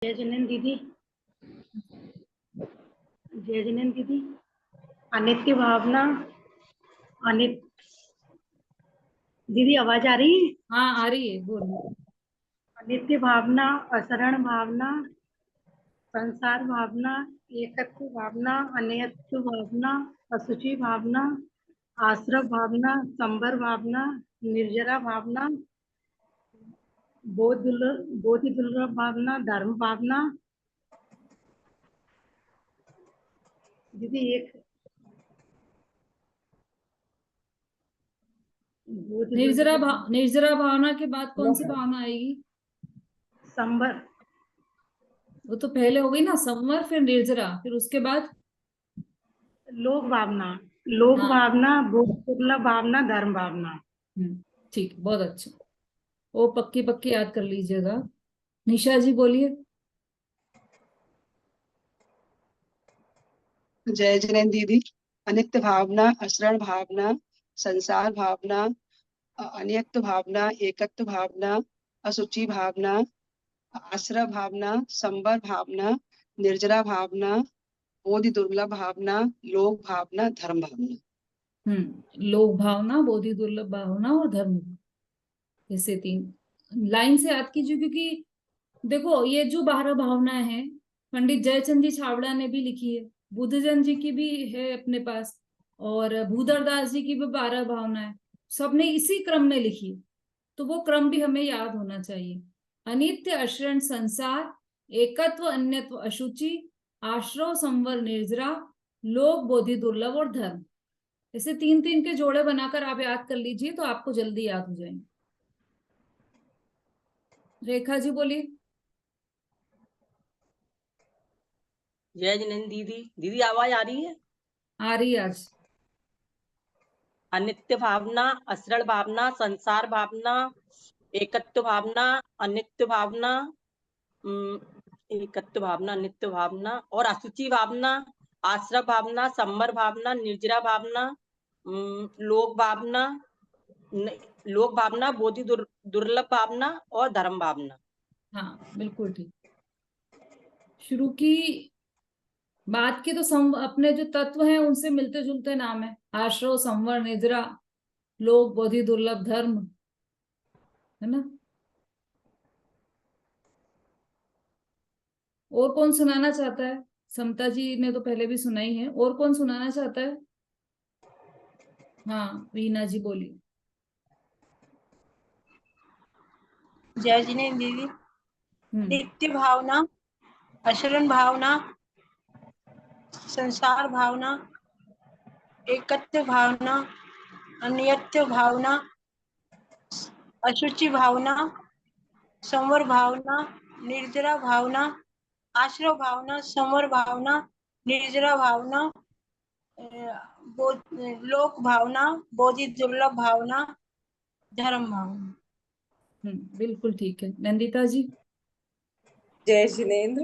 जय जिनेन दीदी। जय जिनेन दीदी। अनित्य भावना। अनित दीदी आवाज आ रही है? हाँ आ रही है, बोलो। अनित्य भावना, असरण भावना, संसार भावना, एकत्व भावना, अनियत्व भावना, असुचि भावना, आश्रव भावना, संबर भावना, निर्जरा भावना, बोधि दुर्लभ भावना, धर्म भावना। दीदी एक निर्जरा भावना के बाद कौन सी भावना आएगी? संबर। वो तो पहले हो गई ना, संवर, फिर निर्जरा, फिर उसके बाद लोक भावना। लोक हाँ। भावना, बोध दुर्लभ भावना, धर्म भावना। ठीक, बहुत अच्छा। वो पक्की पक्की याद कर लीजिएगा। निशा जी बोलिए। जय जिनेन दीदी। अनित्य भावना, असरण भावना, संसार भावना, अनियत भावना, एकत्व भावना, असुचि भावना, आश्रय भावना, संबर भावना, निर्जरा भावना, बोधि दुर्लभ भावना, लोक भावना, धर्म भावना। लोक भावना, बोधि दुर्लभ भावना और धर्म, ऐसे तीन लाइन से याद कीजिए। क्योंकि देखो, ये जो 12 भावनाएं हैं, पंडित जयचंद जी छाबड़ा ने भी लिखी है, बुद्धजन जी की भी है अपने पास, और भूधरदास जी की भी 12 भावनाएं, सबने इसी क्रम में लिखी है। तो वो क्रम भी हमें याद होना चाहिए। अनित्य, अशरण, संसार, एकत्व, अन्यत्व, अशुचि, आश्रव, संवर, निर्जरा, लोक, बोधि दुर्लभ और धर्म। ऐसे तीन तीन के जोड़े बनाकर आप याद कर लीजिए, तो आपको जल्दी याद हो जाएंगे। रेखा जी बोलिए। जय जिनेन दीदी। दीदी आवाज आ रही है? आ रही है आज। अनित्य भावना, असरण भावना, संसार भावना, एकत्व भावना, अनित्य भावना, एकत्व भावना, अनित्य भावना और असुचि भावना, आश्रय भावना, संबर भावना, निर्जरा भावना, लोक भावना, लोक भावना, बोधि दुर्लभ भावना और धर्म भावना। हाँ बिल्कुल ठीक। शुरू की बात की तो अपने जो तत्व हैं उनसे मिलते जुलते नाम है। आश्रव, संवर, निद्रा, लोक, बोधि दुर्लभ, धर्म, है ना। और कौन सुनाना चाहता है? समता जी ने तो पहले भी सुनाई है, और कौन सुनाना चाहता है? हाँ रीना जी बोलिए। जय जिनेन दीदी। हम्म नित्य भावना, अशरण भावना, संसार भावना, एकत्व भावना, अनियत्व भावना, अशुचि भावना, संवर भावना, निर्जरा भावना, आश्रय भावना, संवर भावना, निर्जरा भावना, लोक भावना, बोधि दुर्लभ भावना, धर्म भावना। बिल्कुल ठीक है। नंदिता जी। जय जिनेन्द्र।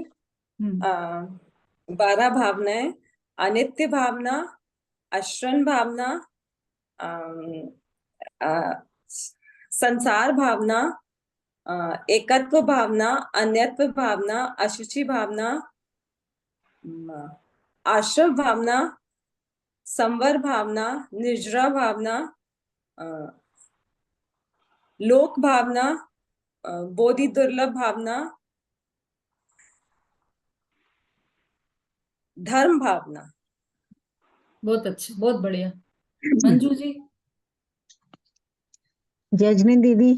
हम्म 12 भावनाएं: अनित्य भावना, अशरण भावना, अम, अ, संसार भावना, एकत्व भावना, अन्यत्व भावना, अशुचि भावना, आश्रव भावना, संवर भावना, निर्जरा भावना, अ, लोक भावना, बोधि दुर्लभ भावना, धर्म भावना। बहुत अच्छा, बहुत बढ़िया। मंजू जी। जय जिनेन दीदी।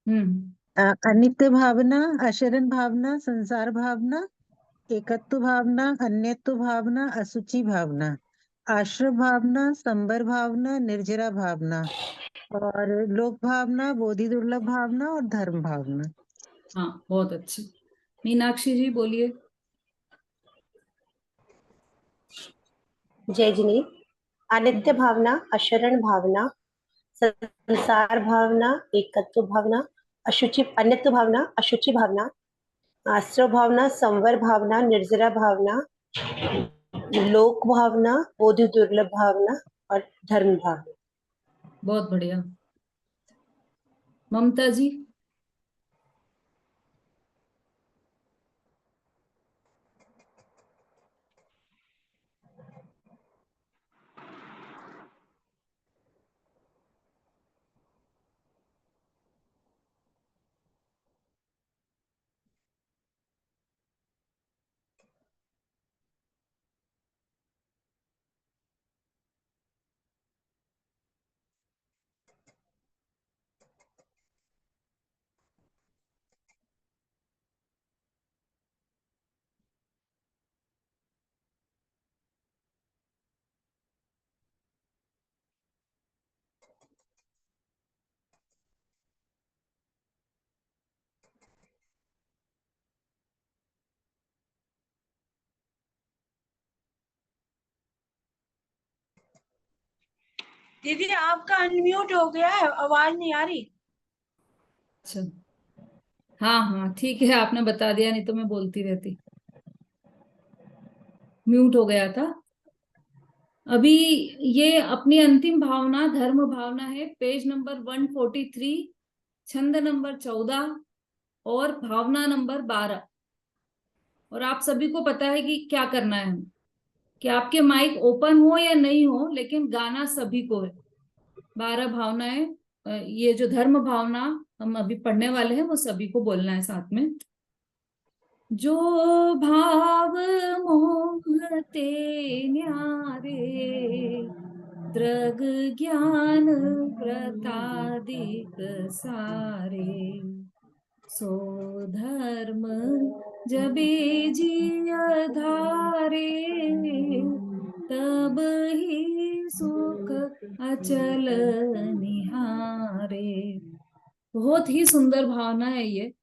हम्म अनित्य भावना, अशरण भावना, संसार भावना, एकत्व भावना, अन्यत्व भावना, असुचि भावना, आश्रय भावना, संबर भावना, निर्जरा भावना और लोक भावना, बोधि दुर्लभ भावना और धर्म भावना। हाँ बहुत अच्छी। मीनाक्षी जी बोलिए। जय जिनी। अनित्य भावना, अशरण भावना, संसार भावना, एकत्व भावना, अन्यत्व भावना, अशुचि भावना, आश्रय भावना, संवर भावना, निर्जरा भावना, लोक भावना, बोधि दुर्लभ भावना और धर्म भावना। बहुत बढ़िया। ममता जी। दीदी आपका अनम्यूट हो गया है, आवाज नहीं आ रही। अच्छा, हाँ हाँ ठीक है, आपने बता दिया, नहीं तो मैं बोलती रहती, म्यूट हो गया था। अभी ये अपनी अंतिम भावना धर्म भावना है, पेज नंबर 143, छंद नंबर 14 और भावना नंबर 12। और आप सभी को पता है कि क्या करना है, कि आपके माइक ओपन हो या नहीं हो, लेकिन गाना सभी को है। 12 भावनाएं, ये जो धर्म भावना हम अभी पढ़ने वाले हैं वो सभी को बोलना है साथ में। जो भाव मोह ते न्यारे, दृग ज्ञान व्रतादिक सारे, सो धर्म जबे जिय धारे, तब ही सुख अचल निहारे। बहुत ही सुंदर भावना है ये,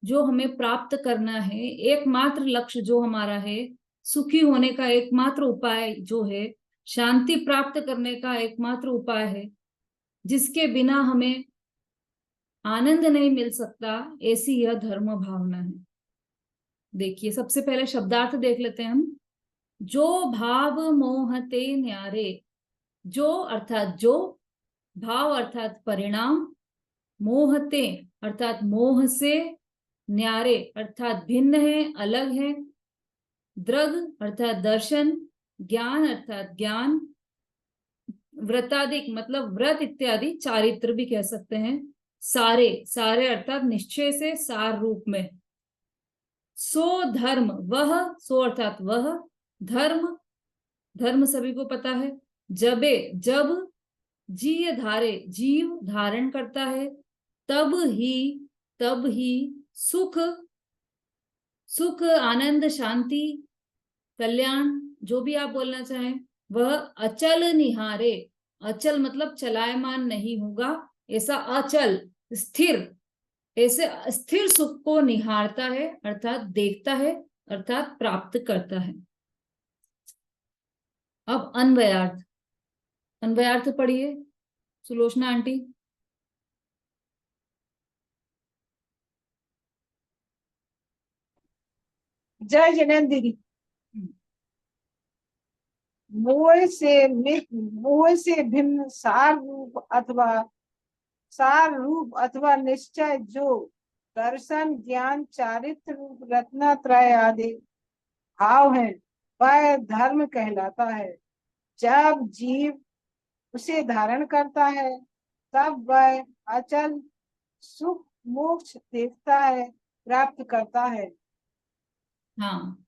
जो हमें प्राप्त करना है। एकमात्र लक्ष्य जो हमारा है, सुखी होने का एकमात्र उपाय जो है, शांति प्राप्त करने का एकमात्र उपाय है, जिसके बिना हमें आनंद नहीं मिल सकता, ऐसी यह धर्म भावना है। देखिए, सबसे पहले शब्दार्थ देख लेते हैं हम। जो भाव मोहते न्यारे, जो अर्थात जो, भाव अर्थात परिणाम, मोहते अर्थात मोह से, न्यारे अर्थात भिन्न है, अलग है, दृग अर्थात दर्शन, ज्ञान अर्थात ज्ञान, व्रतादिक मतलब व्रत इत्यादि, चारित्र भी कह सकते हैं, सारे, सारे अर्थात निश्चय से, सार रूप में। सो धर्म वह, सो अर्थात वह, धर्म, धर्म सभी को पता है, जबे जब, जीय धारे जीव धारण करता है, तब ही सुख, सुख आनंद शांति कल्याण, जो भी आप बोलना चाहें, वह अचल निहारे, अचल मतलब चलायमान नहीं होगा, ऐसा अचल स्थिर, ऐसे स्थिर सुख को निहारता है, अर्थात देखता है, अर्थात प्राप्त करता है। अब अन्वयार्थ, अन्वयार्थ पढ़िए सुलोचना आंटी। जय जिनेन्द्र दीदी। मोह से भिन्न सार रूप अथवा निश्चय, जो दर्शन ज्ञान चारित्र रूप रत्नत्रय आदि भाव है, वह धर्म कहलाता है। जब जीव उसे धारण करता है, तब वह अचल सुख मोक्ष देखता है, प्राप्त करता है। हाँ,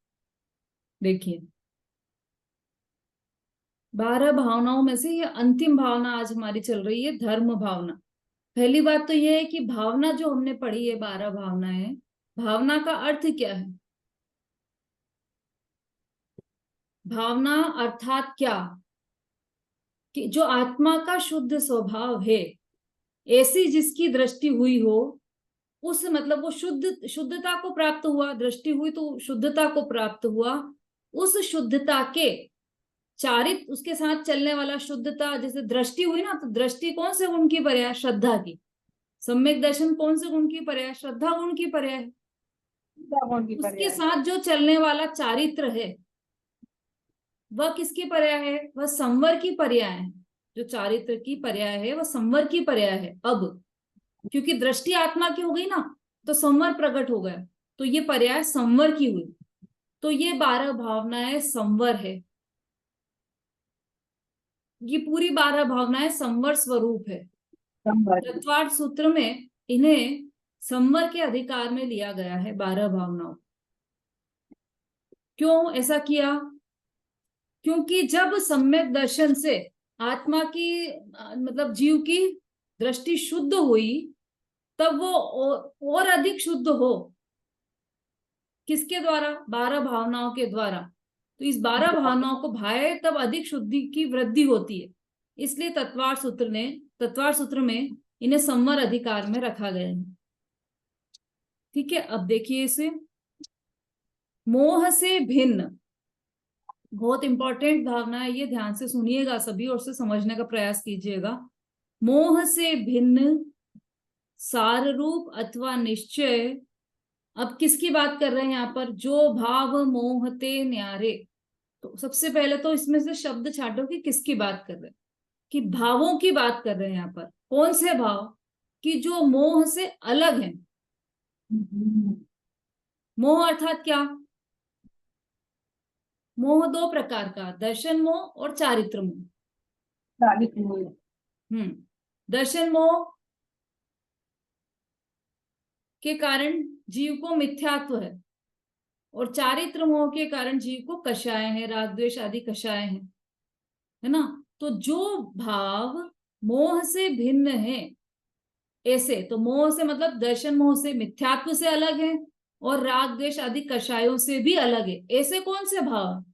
देखिए 12 भावनाओं में से ये अंतिम भावना आज हमारी चल रही है, धर्म भावना। पहली बात तो ये है कि भावना जो हमने पढ़ी है, 12 भावनाएं, भावना का अर्थ क्या है? भावना अर्थात क्या? कि जो आत्मा का शुद्ध स्वभाव है, ऐसी जिसकी दृष्टि हुई हो, उस मतलब वो शुद्धता को प्राप्त हुआ, दृष्टि हुई तो शुद्धता को प्राप्त हुआ, उस शुद्धता के चारित्र, उसके साथ चलने वाला शुद्धता, जैसे दृष्टि हुई ना, तो दृष्टि कौन से गुण की पर्याय? श्रद्धा की। सम्यक दर्शन कौन से गुण की पर्याय? श्रद्धा गुण की पर्याय। उसके साथ जो चलने वाला चारित्र है, वह किसकी पर्याय है? वह संवर की पर्याय है। जो चारित्र की पर्याय है वह संवर की पर्याय है। अब क्योंकि दृष्टि आत्मा की हो गई ना, तो संवर प्रकट हो गया, तो ये पर्याय संवर की हुई। तो ये 12 भावनाएं संवर है, ये पूरी 12 भावनाएं संवर स्वरूप है। तत्वार्थ सूत्र में इन्हें संवर के अधिकार में लिया गया है, 12 भावनाओं। क्यों ऐसा किया? क्योंकि जब सम्यक दर्शन से आत्मा की मतलब जीव की दृष्टि शुद्ध हुई, तब वो और अधिक शुद्ध हो। किसके द्वारा? 12 भावनाओं के द्वारा। तो इस 12 भावनाओं को भाए तब अधिक शुद्धि की वृद्धि होती है। इसलिए तत्वार्थ सूत्र में इन्हें संवर अधिकार में रखा गया है। ठीक है, अब देखिए इसे, मोह से भिन्न, बहुत इंपॉर्टेंट भावना है ये, ध्यान से सुनिएगा सभी और से समझने का प्रयास कीजिएगा। मोह से भिन्न, सार रूप अथवा निश्चय। अब किसकी बात कर रहे हैं यहाँ पर? जो भाव मोहते न्यारे। तो सबसे पहले तो इसमें से शब्द छाटो कि किसकी बात कर रहे हैं, कि भावों की बात कर रहे हैं यहाँ पर। कौन से भाव? कि जो मोह से अलग हैं। मोह अर्थात क्या? मोह दो प्रकार का, दर्शन मोह और चारित्र मोह। दर्शन मोह के कारण जीव को मिथ्यात्व है, और चारित्र मोह के कारण जीव को कषाय है, राग द्वेष आदि कषाय है ना। तो जो भाव मोह से भिन्न है, ऐसे तो मोह से मतलब दर्शन मोह से, मिथ्यात्व से अलग है, और राग द्वेष आदि कषायों से भी अलग है। ऐसे कौन से भाव?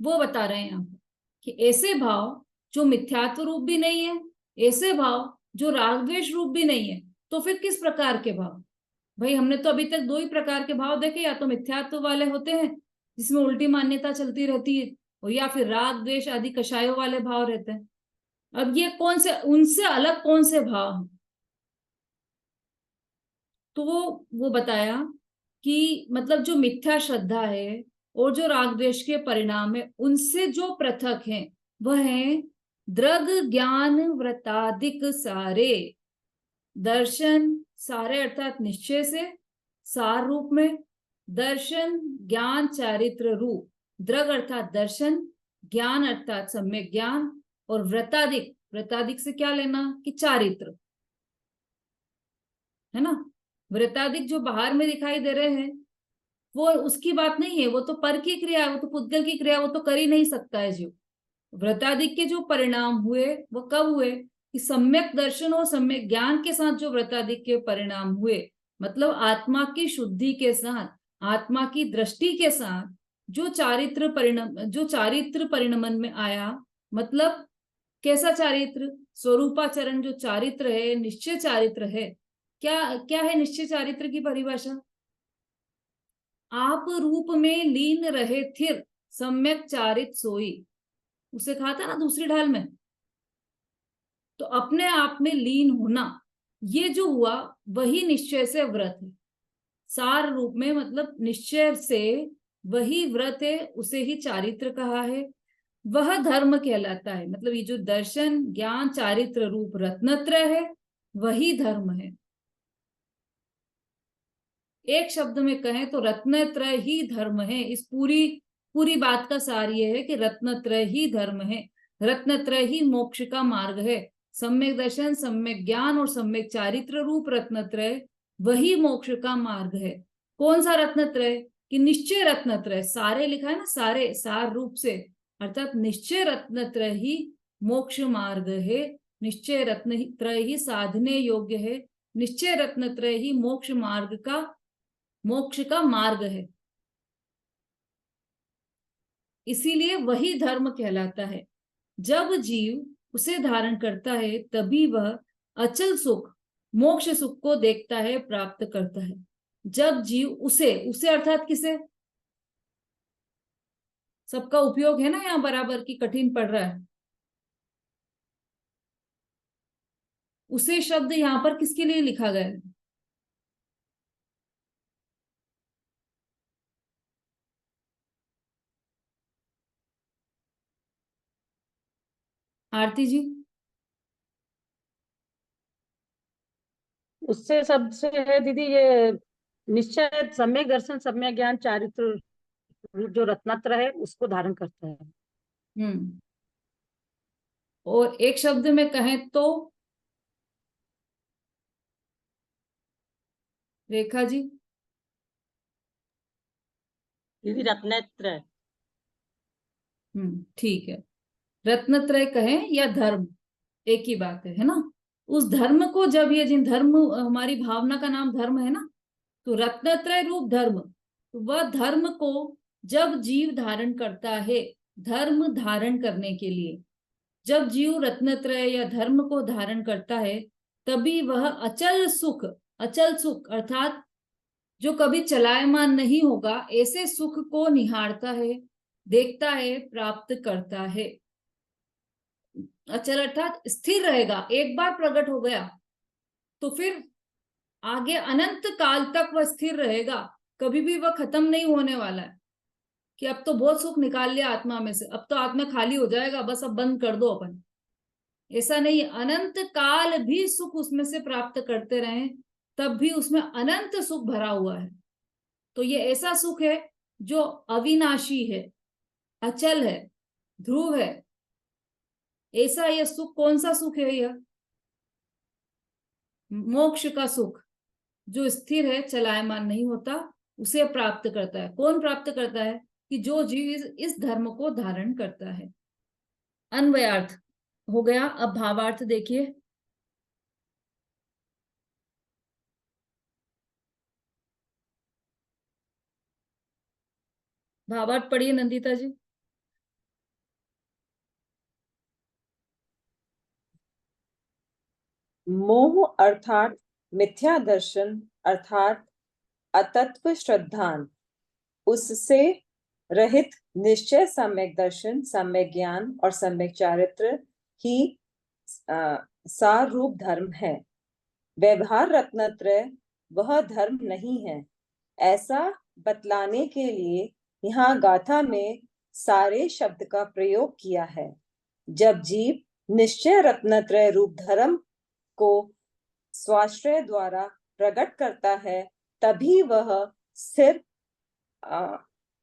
वो बता रहे हैं यहाँ पर कि ऐसे भाव जो मिथ्यात्व रूप भी नहीं है, ऐसे भाव जो राग द्वेष रूप भी नहीं है। तो फिर किस प्रकार के भाव? भाई हमने तो अभी तक दो ही प्रकार के भाव देखे, या तो मिथ्यात्व वाले होते हैं जिसमें उल्टी मान्यता चलती रहती है, और या फिर राग द्वेष आदि कषायों वाले भाव रहते हैं। अब ये कौन से, उनसे अलग कौन से भाव हैं? तो वो बताया कि मतलब जो मिथ्या श्रद्धा है और जो राग द्वेष के परिणाम है, उनसे जो पृथक हैं वह है द्रग ज्ञान व्रतादिक सारे। दर्शन, सारे अर्थात निश्चय से, सार रूप में, दर्शन ज्ञान चारित्र रूप। द्रग अर्थात दर्शन, ज्ञान अर्थात सम्यक ज्ञान, और व्रतादिक, व्रतादिक से क्या लेना कि चारित्र, है ना। व्रतादिक जो बाहर में दिखाई दे रहे हैं वो उसकी बात नहीं है, वो तो पर की क्रिया है, वो तो पुद्गल की क्रिया, वो तो कर ही नहीं सकता है जीव। व्रतादिक के जो परिणाम हुए वो कब हुए कि सम्यक दर्शन और सम्यक ज्ञान के साथ जो व्रतादिक के परिणाम हुए, मतलब आत्मा की शुद्धि के साथ, आत्मा की दृष्टि के साथ जो चारित्र परिणमन में आया। मतलब कैसा चारित्र? स्वरूपाचरण जो चारित्र है, निश्चय चारित्र है। क्या क्या है निश्चय चारित्र की परिभाषा? आप रूप में लीन रहे थिर, सम्यक चारित सोई। उसे कहा था ना दूसरी ढाल में। तो अपने आप में लीन होना, ये जो हुआ वही निश्चय से व्रत है। सार रूप में मतलब निश्चय से वही व्रत है, उसे ही चारित्र कहा है, वह धर्म कहलाता है। मतलब ये जो दर्शन ज्ञान चारित्र रूप रत्नत्रय है वही धर्म है। एक शब्द में कहें तो रत्नत्रय ही धर्म है। इस पूरी बात का सार ये है कि रत्नत्रय ही धर्म है, रत्नत्रय ही मोक्ष का मार्ग है। सम्यक दर्शन, सम्यक ज्ञान और सम्यक चारित्र रूप रत्नत्रय वही मोक्ष का मार्ग है। कौन सा रत्नत्रय? कि निश्चय रत्नत्रय। सारे लिखा है ना, सारे सार रूप से, अर्थात निश्चय रत्नत्रय ही मोक्ष मार्ग है। निश्चय रत्नत्रय ही साधने योग्य है। निश्चय रत्नत्रय ही मोक्ष का मार्ग है। इसीलिए वही धर्म कहलाता है। जब जीव उसे धारण करता है तभी वह अचल सुख, मोक्ष सुख को देखता है, प्राप्त करता है। जब जीव उसे अर्थात किसे? सबका उपयोग है ना यहाँ बराबर की, कठिन पड़ रहा है। उसे शब्द यहाँ पर किसके लिए लिखा गया है? आरती जी। उससे सबसे है दीदी ये निश्चय सम्यक दर्शन सम्यक ज्ञान चारित्र रूप जो रत्नत्र है उसको धारण करता है। और एक शब्द में कहें तो रेखा जी। दीदी रत्नत्रय। ठीक है, रत्नत्रय कहें या धर्म एक ही बात है ना। उस धर्म को जब ये जिन धर्म, हमारी भावना का नाम धर्म है ना, तो रत्नत्रय रूप धर्म, तो वह धर्म को जब जीव धारण करता है, धर्म धारण करने के लिए जब जीव रत्नत्रय या धर्म को धारण करता है तभी वह अचल सुख अर्थात जो कभी चलायमान नहीं होगा, ऐसे सुख को निहारता है, देखता है, प्राप्त करता है। अचल अर्थात स्थिर रहेगा, एक बार प्रकट हो गया तो फिर आगे अनंत काल तक वह स्थिर रहेगा, कभी भी वह खत्म नहीं होने वाला है कि अब तो बहुत सुख निकाल लिया आत्मा में से, अब तो आत्मा खाली हो जाएगा, बस अब बंद कर दो अपन। ऐसा नहीं, अनंत काल भी सुख उसमें से प्राप्त करते रहें, तब भी उसमें अनंत सुख भरा हुआ है। तो ये ऐसा सुख है जो अविनाशी है, अचल है, ध्रुव है। ऐसा यह सुख, कौन सा सुख है यह? मोक्ष का सुख, जो स्थिर है, चलायमान नहीं होता, उसे प्राप्त करता है। कौन प्राप्त करता है? कि जो जीव इस धर्म को धारण करता है। अन्वयार्थ हो गया। अब भावार्थ देखिए। भावार्थ पढ़िए नंदिता जी। मोह अर्थात मिथ्या दर्शन अर्थात अतत्व श्रद्धान, उससे रहित निश्चय, सम्यक दर्शन, सम्यक ज्ञान और सम्यक चारित्र ही सार रूप धर्म है। व्यवहार रत्नत्रय वह धर्म नहीं है, ऐसा बतलाने के लिए यहाँ गाथा में सारे शब्द का प्रयोग किया है। जब जीव निश्चय रत्नत्रय रूप धर्म को स्वाश्रय द्वारा प्रकट करता है, तभी वह स्थिर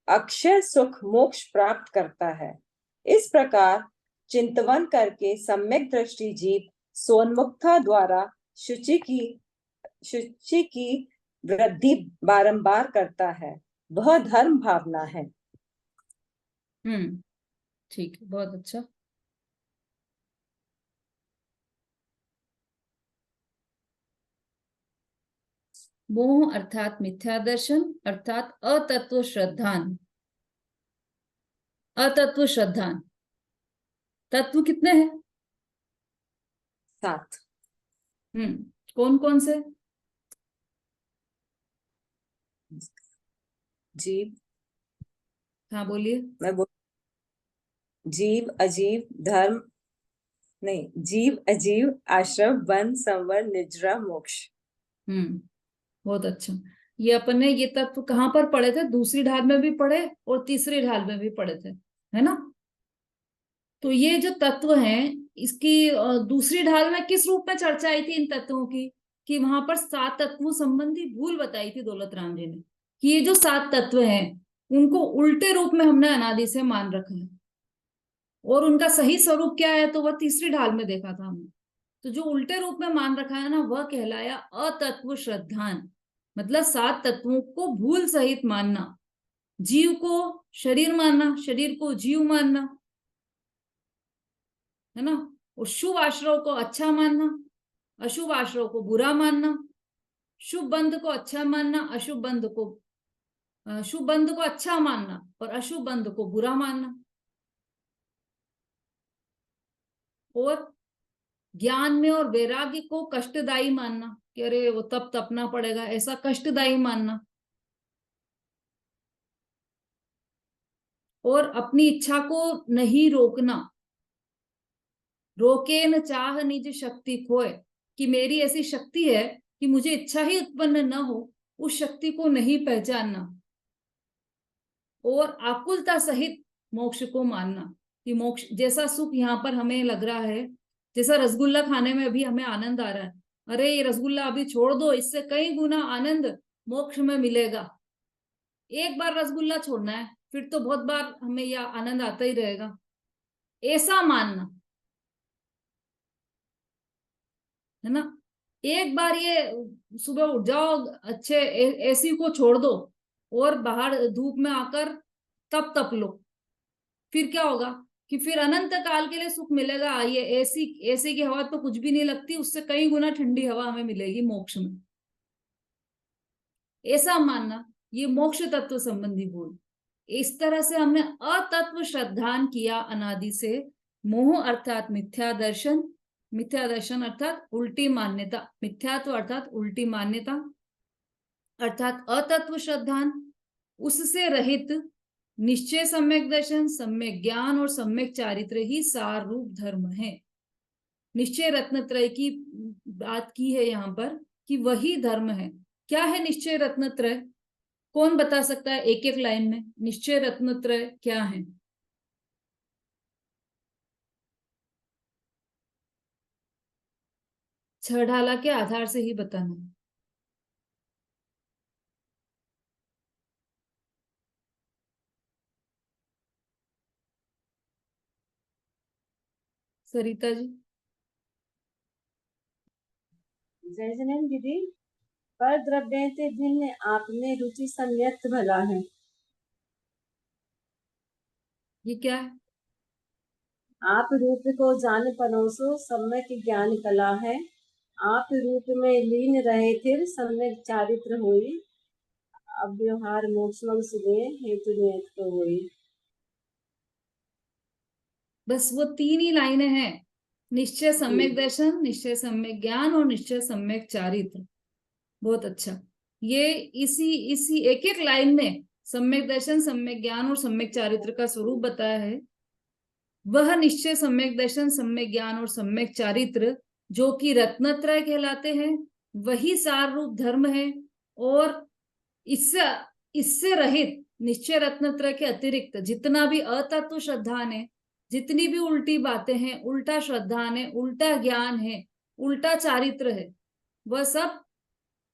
अक्षय सुख मोक्ष प्राप्त करता है। इस प्रकार चिंतवन करके सम्यक दृष्टि जीव सोन्मुखता द्वारा शुचि की वृद्धि बारंबार करता है, वह धर्म भावना है। ठीक है, बहुत अच्छा। मोह अर्थात मिथ्या दर्शन अर्थात अतत्व श्रद्धान। अतत्व श्रद्धान तत्व कितने हैं? 7। कौन कौन से? जीव, हाँ बोलिए। मैं बोल जीव अजीव धर्म नहीं, जीव अजीव आश्रम वन संवर निजरा मोक्ष। बहुत अच्छा। ये अपन ने ये तत्व कहाँ पर पढ़े थे? दूसरी ढाल में भी पढ़े और तीसरी ढाल में भी पढ़े थे, है ना? तो ये जो तत्व हैं, इसकी दूसरी ढाल में किस रूप में चर्चा आई थी इन तत्वों की? कि वहां पर 7 तत्वों संबंधी भूल बताई थी दौलत राम जी ने, कि ये जो 7 तत्व हैं उनको उल्टे रूप में हमने अनादि से मान रखा है, और उनका सही स्वरूप क्या है तो वह तीसरी ढाल में देखा था हमने। तो जो उल्टे रूप में मान रखा है ना, वह कहलाया अतत्व श्रद्धान। मतलब 7 तत्वों को भूल सहित मानना, जीव को शरीर मानना, शरीर को जीव मानना, है ना? और शुभ आश्रव को अच्छा मानना, अशुभ आश्रव को बुरा मानना, शुभ बंध को अच्छा मानना, शुभ बंध को अच्छा मानना और अशुभ बंध को बुरा मानना। और ज्ञान में और वैराग्य को कष्टदायी मानना, कि अरे वो तप तपना पड़ेगा, ऐसा कष्टदायी मानना। और अपनी इच्छा को नहीं रोकना, रोके न चाह निज शक्ति खोए, कि मेरी ऐसी शक्ति है कि मुझे इच्छा ही उत्पन्न न हो, उस शक्ति को नहीं पहचानना। और आकुलता सहित मोक्ष को मानना, कि मोक्ष जैसा सुख यहाँ पर हमें लग रहा है, जैसा रसगुल्ला खाने में अभी हमें आनंद आ रहा है, अरे ये रसगुल्ला अभी छोड़ दो, इससे कई गुना आनंद मोक्ष में मिलेगा। एक बार रसगुल्ला छोड़ना है, फिर तो बहुत बार हमें यह आनंद आता ही रहेगा, ऐसा मानना, है ना? एक बार ये सुबह उठ जाओ, अच्छे एसी को छोड़ दो और बाहर धूप में आकर तप तप लो, फिर क्या होगा कि फिर अनंत काल के लिए सुख मिलेगा। ये एसी की हवा तो कुछ भी नहीं लगती, उससे कई गुना ठंडी हवा हमें मिलेगी मोक्ष में। ऐसा मानना, ये मोक्ष तत्व संबंधी भूल। इस तरह से हमने अतत्व श्रद्धान किया अनादि से। मोह अर्थात मिथ्या दर्शन, मिथ्या दर्शन अर्थात उल्टी मान्यता, मिथ्यात्व अर्थात उल्टी मान्यता, अर्थात अतत्व श्रद्धान, उससे रहित निश्चय, सम्यक दर्शन, सम्यक ज्ञान और सम्यक चारित्र ही सार रूप धर्म है। निश्चय रत्नत्रय की बात की है यहाँ पर कि वही धर्म है। क्या है निश्चय रत्नत्रय? कौन बता सकता है एक एक लाइन में निश्चय रत्नत्रय क्या है? छह ढाला के आधार से ही बताना। सरिता जी। जय जैन दीदी। पर द्रव्य ते भिन्न आपने रुचि संयत भला है। ये क्या है? आप रूप को जान परोसो सम्यक ज्ञान कला है। आप रूप में लीन रहे थे सम्यक चारित्र हुई। अब व्यवहार मोक्ष सुने हेतु नियत को हुई। बस वो तीन ही लाइनें हैं। निश्चय सम्यक दर्शन, निश्चय सम्यक ज्ञान और निश्चय सम्यक चारित्र। बहुत अच्छा। ये इसी एक एक लाइन में सम्यक दर्शन, सम्यक ज्ञान और सम्यक चारित्र का स्वरूप बताया है। वह निश्चय, सम्यक दर्शन, सम्यक ज्ञान और सम्यक चारित्र जो कि रत्नत्रय कहलाते हैं, वही सार रूप धर्म है। और इससे इससे रहित निश्चय रत्नत्रय के अतिरिक्त जितना भी अतत्व श्रद्धान है, जितनी भी उल्टी बातें हैं, उल्टा श्रद्धान है, उल्टा ज्ञान है, उल्टा चारित्र है, वह सब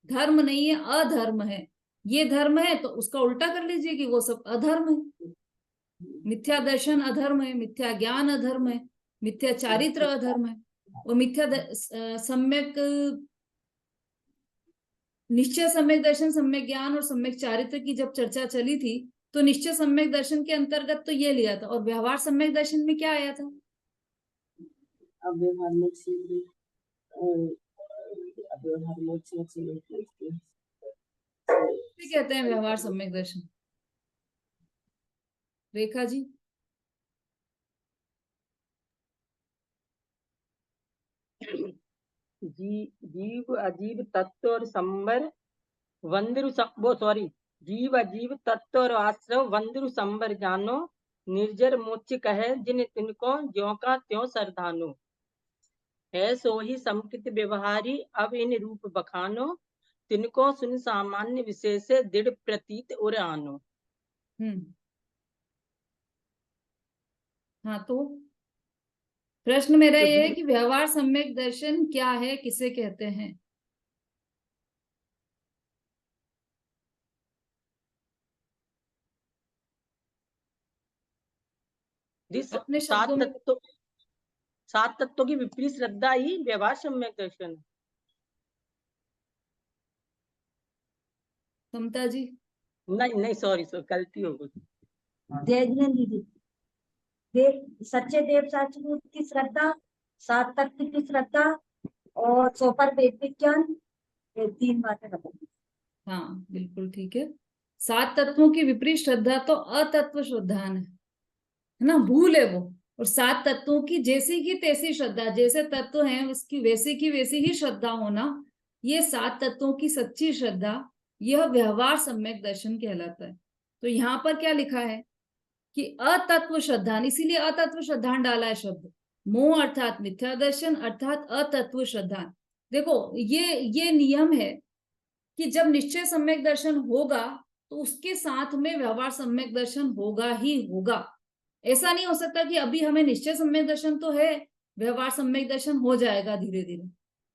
धर्म नहीं है, अधर्म है। ये धर्म है तो उसका उल्टा कर लीजिए कि वो सब अधर्म है। मिथ्या दर्शन अधर्म है, मिथ्या ज्ञान अधर्म है, मिथ्या चारित्र अधर्म है। और सम्यक निश्चय सम्यक दर्शन, सम्यक ज्ञान और सम्यक चारित्र की जब चर्चा चली थी तो निश्चय सम्यक दर्शन के अंतर्गत तो ये लिया था। और व्यवहार सम्यक दर्शन में क्या आया था? अब व्यवहार मोक्ष कहते हैं व्यवहार सम्यक दर्शन। रेखा जी। जीव अजीव तत्व और संबर वंदिरु वो सॉरी जीव अजीव तत्व और आश्रव वंदिरु संबर जानो निर्जर मोक्ष कहे जिन तिनको ज्यों का त्यों सरधानो। है सो ही समकृत व्यवहारी अब इन रूप बखानो तिनको सुन सामान्य विशेष दृढ़ प्रतीत उर आनो। हाँ, तो प्रश्न मेरा ये है कि व्यवहार सम्यक दर्शन क्या है, किसे कहते हैं? अपने शब्दों में। सात तत्वों की विपरीत श्रद्धा ही व्यवहार सम्यक दर्शन। समता जी। नहीं सॉरी गलती हो गई। जयजनन दीदी। सच्चे देव साचमूर्त की श्रद्धा, सात तत्व की श्रद्धा और सोपर वेद विज्ञान, ये तीन बातें बताइए। हाँ बिल्कुल ठीक है। सात तत्वों की विपरीत श्रद्धा तो अतत्व श्रद्धान है ना, भूल है वो। और सात तत्वों की जैसी की तैसी श्रद्धा, जैसे तत्व हैं उसकी वैसी की वैसी ही श्रद्धा होना, ये सात तत्वों की सच्ची श्रद्धा, यह व्यवहार सम्यक दर्शन कहलाता है। तो यहाँ पर क्या लिखा है कि अतत्व श्रद्धान, इसीलिए अतत्व श्रद्धान डाला है शब्द। मोह अर्थात मिथ्या दर्शन अर्थात अतत्व श्रद्धान। देखो ये नियम है कि जब निश्चय सम्यक दर्शन होगा तो उसके साथ में व्यवहार सम्यक दर्शन होगा ही होगा। ऐसा नहीं हो सकता कि अभी हमें निश्चय सम्यक दर्शन तो है, व्यवहार सम्यक दर्शन हो जाएगा धीरे धीरे,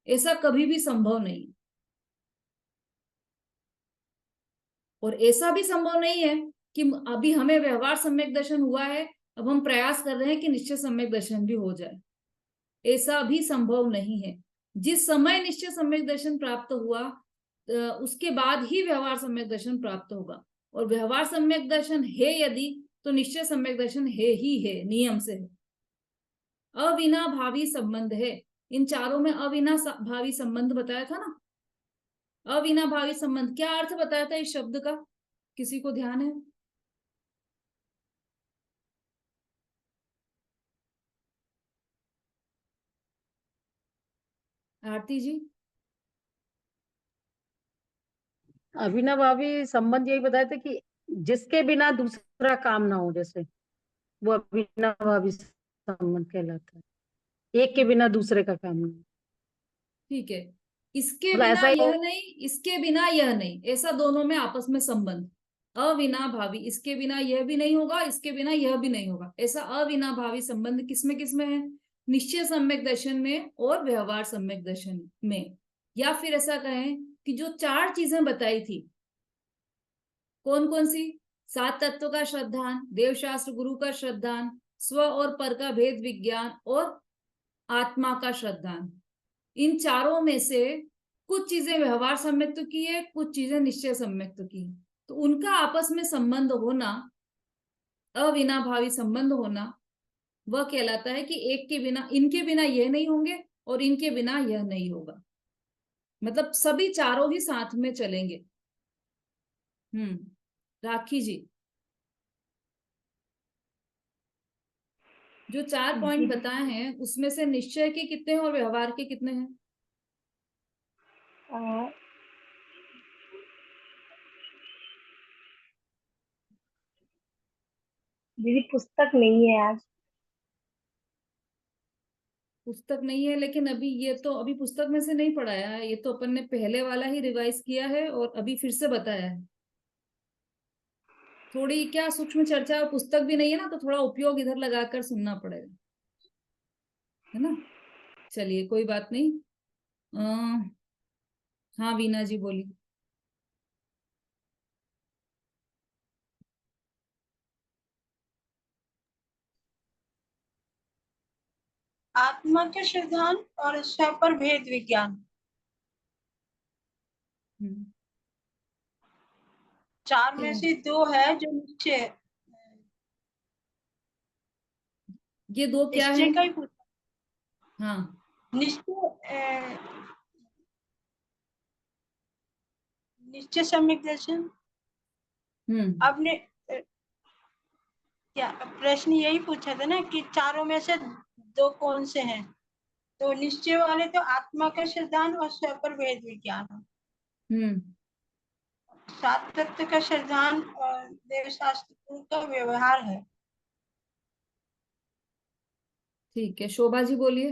ऐसा कभी भी संभव नहीं। और ऐसा भी संभव नहीं है कि अभी हमें व्यवहार सम्यक दर्शन हुआ है, अब हम प्रयास कर रहे हैं कि निश्चय सम्यक दर्शन भी हो जाए, ऐसा भी संभव नहीं है। जिस समय निश्चय सम्यक दर्शन प्राप्त हुआ उसके बाद ही व्यवहार सम्यक दर्शन प्राप्त होगा। और व्यवहार सम्यक दर्शन है यदि, तो निश्चय सम्यक दर्शन है ही है, नियम से है। अविना भावी संबंध है, इन चारों में अविना भावी संबंध बताया था ना। अविना भावी संबंध क्या अर्थ बताया था इस शब्द का, किसी को ध्यान है? आरती जी। अविनाभावी संबंध यही बताया था कि जिसके बिना दूसरा दूसरा काम ना हो, जैसे वो अविनाभावी संबंध कहलाता है। एक के बिना दूसरे का काम नहीं। ठीक है, इसके मतलब बिना ऐसा ही यह नहीं, इसके बिना यह नहीं, ऐसा दोनों में आपस में संबंध। अविनाभावी, इसके बिना यह भी नहीं होगा, इसके बिना यह भी नहीं होगा, ऐसा अविनाभावी संबंध किसमें किसमें है? निश्चय सम्यक दर्शन में और व्यवहार सम्यक दर्शन में। या फिर ऐसा कहें कि जो 4 चीजें बताई थी, कौन कौन सी? 7 तत्व का श्रद्धान, देवशास्त्र गुरु का श्रद्धान, स्व और पर का भेद विज्ञान और आत्मा का श्रद्धान। इन चारों में से कुछ चीजें व्यवहार सम्यक्त की है, कुछ चीजें निश्चय सम्यक्त की। तो उनका आपस में संबंध होना, अविनाभावी संबंध होना, वह कहलाता है कि एक के बिना, इनके बिना यह नहीं होंगे और इनके बिना यह नहीं होगा। मतलब सभी चारों ही साथ में चलेंगे। राखी जी, जो 4 पॉइंट बताए हैं उसमें से निश्चय के कितने हैं और व्यवहार के कितने हैं? दीदी पुस्तक नहीं है आज। पुस्तक नहीं है, लेकिन अभी ये तो अभी पुस्तक में से नहीं पढ़ाया है, ये तो अपन ने पहले वाला ही रिवाइज किया है और अभी फिर से बताया है। थोड़ी क्या सूक्ष्म चर्चा, और पुस्तक भी नहीं है ना, तो थोड़ा उपयोग इधर लगाकर सुनना पड़ेगा, है ना। चलिए कोई बात नहीं। हाँ वीना जी बोलिए। आत्मा के सिद्धांत और स्व पर भेद विज्ञान, 4 में से 2 है जो निश्चय। ये 2 क्या है? निश्चय का ही पूछा। हाँ, निश्चय सम्यक दर्शन। आपने क्या प्रश्न यही पूछा था ना कि चारों में से 2 कौन से हैं? तो निश्चय वाले तो आत्मा का सिद्धांत और स्व पर भेद विज्ञान। 7 तत्व का सिद्धांत और देवशास्त्र का व्यवहार है। ठीक है, शोभा जी बोलिए।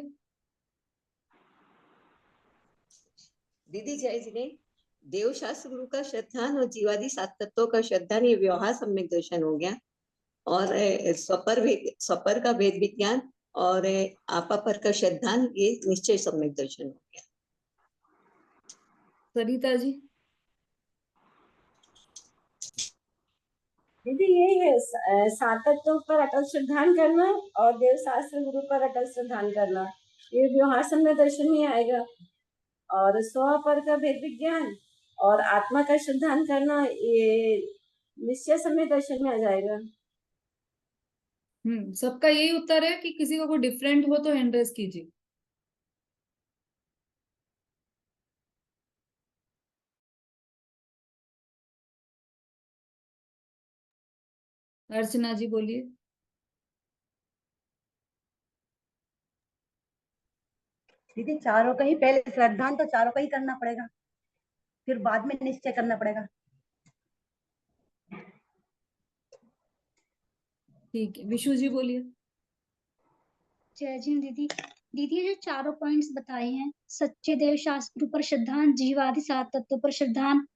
दीदी जय जिने, देवशास्त्र गुरु का श्रद्धान और जीवादि 7 तत्वों का श्रद्धान ये व्यवहार सम्यक दर्शन हो गया, और स्वपर का भेद विज्ञान और आपा पर का श्रद्धान ये निश्चय सम्यक दर्शन हो गया। सरिता जी। दीदी यही है, 7 तत्वों पर अटल श्रद्धान करना और देवशास्त्र गुरु पर अटल श्रद्धान करना, ये व्यवहार सम्यक दर्शन में आएगा। और स्व पर का भेद विज्ञान और आत्मा का श्रद्धान करना, ये निश्चय सम्यक दर्शन में आ जाएगा। सबका यही उत्तर है कि किसी का कोई डिफरेंट हो तो हैंड रेज कीजिए। अर्चना जी बोलिए। दीदी चारों का ही, पहले श्रद्धांत तो चारों का ही करना पड़ेगा, फिर बाद में निश्चय करना पड़ेगा। ठीक है, विशु जी बोलिए। जय जी दीदी। दीदी ये जो चारों पॉइंट्स बताए हैं, सच्चे देव शास्त्र पर श्रद्धान, जीवादि 7 तत्वों पर श्रद्धान